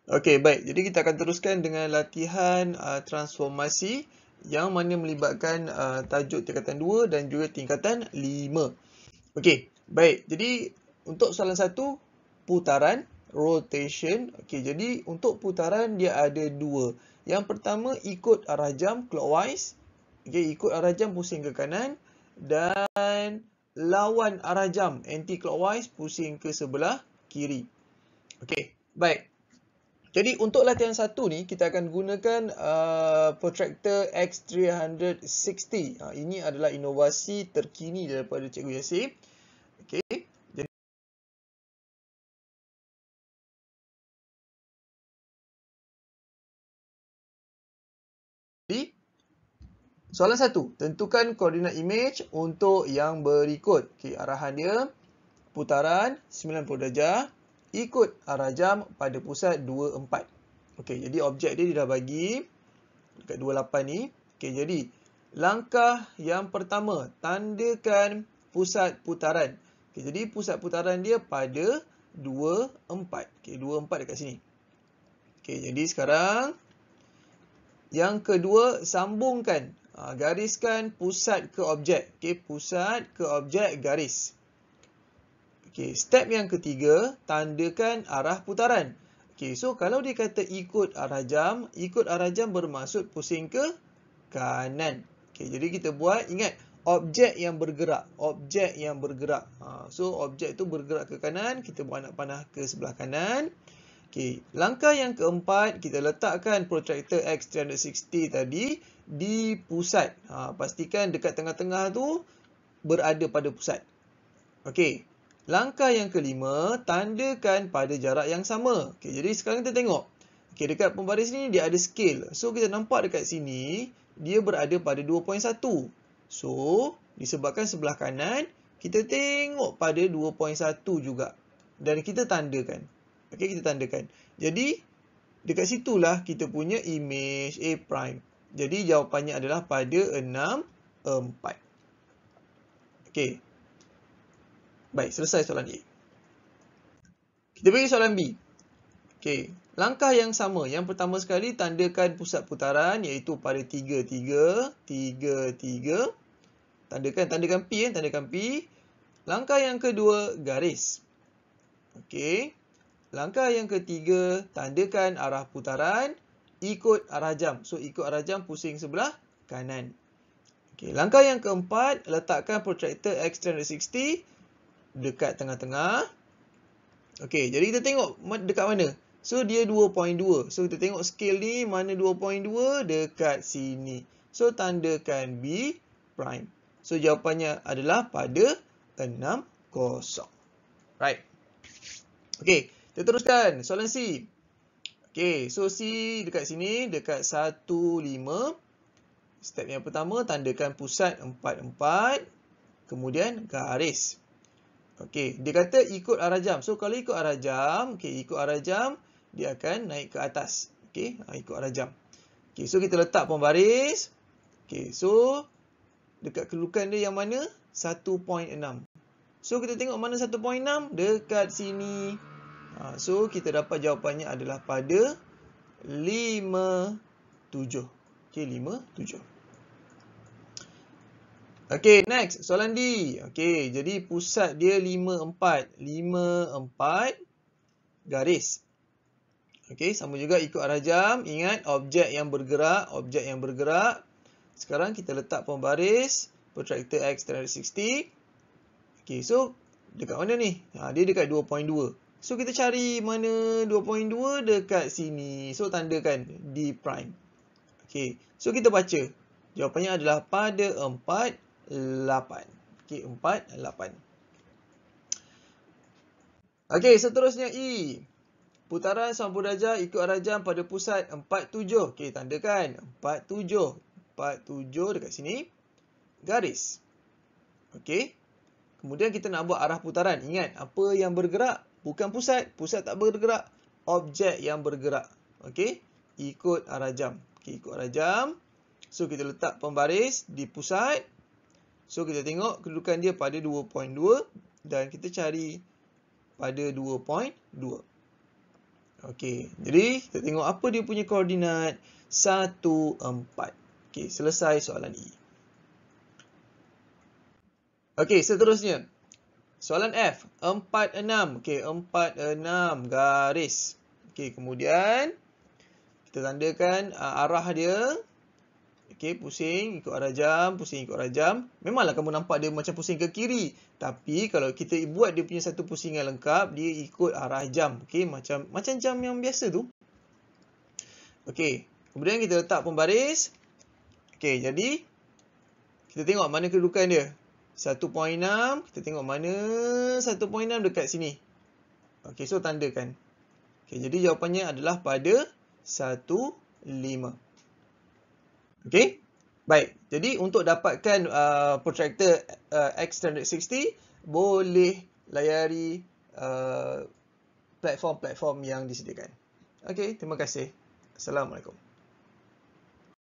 Okey, baik. Jadi kita akan teruskan dengan latihan transformasi yang mana melibatkan tajuk tingkatan 2 dan juga tingkatan 5. Okey, baik. Jadi untuk soalan 1, putaran, rotation. Okey, jadi untuk putaran dia ada 2. Yang pertama ikut arah jam clockwise. Okey, ikut arah jam pusing ke kanan dan lawan arah jam anti clockwise pusing ke sebelah kiri. Okey, baik. Jadi untuk latihan 1 ni kita akan gunakan protractor X360. Ini adalah inovasi terkini daripada Cikgu Yasir. Okey. Jadi soalan 1, tentukan koordinat imej untuk yang berikut. Okey, arahan dia putaran 90 darjah ikut arah jam pada pusat 24. Okey, jadi objek dia dah bagi dekat 28 ni. Okey, jadi langkah yang pertama, tandakan pusat putaran. Okey, jadi pusat putaran dia pada 24. Okey, 24 dekat sini. Okey, jadi sekarang yang kedua, sambungkan. Gariskan pusat ke objek. Okey, pusat ke objek garis. Okey, step yang ketiga, tandakan arah putaran. Okey, so kalau dia kata ikut arah jam bermaksud pusing ke kanan. Okey, jadi kita buat, ingat, objek yang bergerak. So, objek tu bergerak ke kanan, kita buat anak panah ke sebelah kanan. Okey, langkah yang keempat, kita letakkan protractor X360 tadi di pusat. Pastikan dekat tengah-tengah tu berada pada pusat. Okey. Langkah yang kelima, tandakan pada jarak yang sama. Okey, jadi sekarang kita tengok. Okey, dekat pembaris ni dia ada scale. So, kita nampak dekat sini, dia berada pada 2.1. So, disebabkan sebelah kanan, kita tengok pada 2.1 juga. Dan kita tandakan. Okey, kita tandakan. Jadi, dekat situlah kita punya imej A prime. Jadi, jawapannya adalah pada 6, 4. Okey. Baik, selesai soalan A. Kita pergi soalan B. Okey, langkah yang sama. Yang pertama sekali, tandakan pusat putaran iaitu pada 3, 3, 3, 3. Tandakan P. Langkah yang kedua, garis. Okey. Langkah yang ketiga, tandakan arah putaran ikut arah jam. So, ikut arah jam pusing sebelah kanan. Okey, langkah yang keempat, letakkan protractor X360 dekat tengah-tengah. Okey, jadi kita tengok dekat mana. So, dia 2.2. So, kita tengok scale ni mana 2.2 dekat sini. So, tandakan B prime. So, jawapannya adalah pada 6, 0. Right. Okey, kita teruskan. Soalan C. Okey, so C dekat sini, dekat 1, 5. Step yang pertama, tandakan pusat 4, 4. Kemudian garis. Okey, dia kata ikut arah jam. So, kalau ikut arah jam, dia akan naik ke atas. Okey, ikut arah jam. Okey, so kita letak pembaris. Okey, so dekat kedudukan dia yang mana? 1.6. So, kita tengok mana 1.6? Dekat sini. So, kita dapat jawapannya adalah pada 5, 7. Okey, 5, 7. Okey, next. Soalan D. Okey, jadi pusat dia 5, 4. 5, 4. Garis. Okey, sama juga ikut arah jam. Ingat, objek yang bergerak. Sekarang kita letak pembaris protractor X360. Okey, so dekat mana ni? Dia dekat 2.2. So, kita cari mana 2.2 dekat sini. So, tandakan D prime. Okey, so kita baca. Jawapannya adalah pada 4, 8. Okey, 4, 8. Okey, seterusnya E. Putaran 90 darjah ikut arah jam pada pusat 47. Okey, tandakan 47. 47 dekat sini. Garis. Okey. Kemudian kita nak buat arah putaran. Ingat, apa yang bergerak? Bukan pusat. Pusat tak bergerak. Objek yang bergerak. Okey. Ikut arah jam. Okey, ikut arah jam. So, kita letak pembaris di pusat. So, kita tengok kedudukan dia pada 2.2 dan kita cari pada 2.2. Okey, jadi kita tengok apa dia punya koordinat 1, 4. Okey, selesai soalan E. Okey, seterusnya. Soalan F, 4, 6. Okey, 4, 6 garis. Okey, kemudian kita tandakan arah dia. Okey, pusing ikut arah jam, pusing ikut arah jam. Memanglah kamu nampak dia macam pusing ke kiri. Tapi kalau kita buat dia punya satu pusingan lengkap, dia ikut arah jam. Okey, macam jam yang biasa tu. Okey, kemudian kita letak pembaris. Okey, jadi kita tengok mana kedudukan dia. 1.6, kita tengok mana 1.6 dekat sini. Okey, so tandakan. Okey, jadi jawapannya adalah pada 1, 5. Okey? Baik. Jadi untuk dapatkan protractor X360, boleh layari platform-platform yang disediakan. Okey, terima kasih. Assalamualaikum.